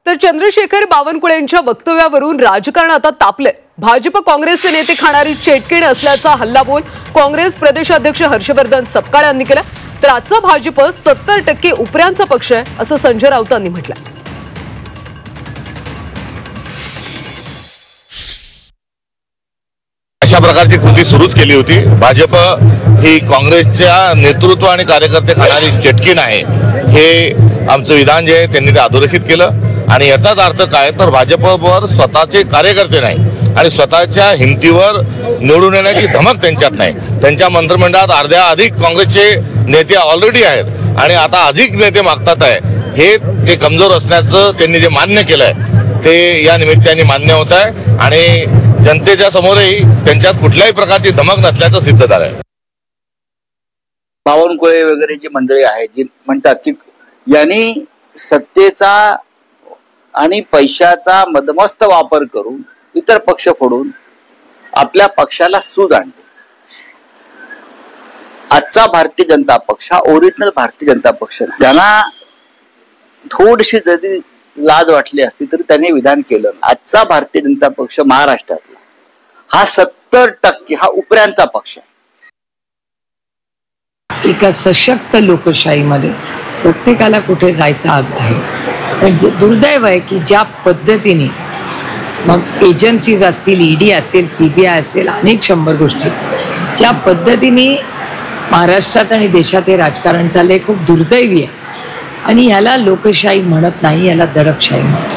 तर चंद्रशेखर बावनकुळेंच्या वक्तव्यावरून राजकारण आता तापले। भाजप काँग्रेसचे नेते खाणारी चेटकीण असल्याचा हल्लाबोल काँग्रेस प्रदेशाध्यक्ष हर्षवर्धन सपकाळ यांनी केला। तर आजचा भाजप 70% उपऱ्यांचा पक्ष आहे असं संजय राऊतांनी म्हटलं। अशा प्रकारची कृती सुरूच केली होती। भाजप ही काँग्रेसच्या नेतृत्व आणि कार्यकर्ते खाणारी चेटकीण आहे, हे आमचं विधान जे आहे त्यांनी ते अधोरेखित केलं। आणि याचाच अर्थ काय, तर भाजपवर स्वतःचे कार्यकर्ते नाही आणि स्वतःच्या हिमतीवर निवडून येण्याची धमक त्यांच्यात नाही। त्यांच्या मंत्रिमंडळात अर्ध्या अधिक काँग्रेसचे नेते ऑलरेडी आहेत आणि आता अधिक नेते मागतात आहे। हे ते कमजोर असण्याचं त्यांनी जे मान्य केलंय ते या निमित्ताने मान्य होत आहे आणि जनतेच्या समोरही त्यांच्यात कुठल्याही प्रकारची धमक नसल्याचं सिद्ध झालंय। बावनकुळे वगैरे जी मंडळी आहेत जी म्हणतात की यांनी सत्तेचा आणि पैशाचा मदमस्त वापर करून इतर पक्ष फोडून आपल्या पक्षाला सूज आणली। आजचा भारतीय जनता पक्ष हा ओरिजिनल भारतीय जनता पक्ष, त्यांना थोडीशी जरी लाज वाटली असती तरी त्यांनी विधान केलं। आजचा भारतीय जनता पक्ष महाराष्ट्रातला हा 70% हा उपऱ्यांचा पक्ष आहे। एका सशक्त लोकशाहीमध्ये प्रत्येकाला कुठे जायचा हक आहे, पण दुर्दैव आहे की ज्या पद्धतीने मग एजन्सीज असतील, ईडी असेल, सीबीआय असेल, अनेक 100 गोष्टी ज्या पद्धतीने महाराष्ट्रात आणि देशात हे राजकारण चाललंय खूप दुर्दैवी आहे। आणि ह्याला लोकशाही म्हणत नाही, याला दडपशाही म्हणतात।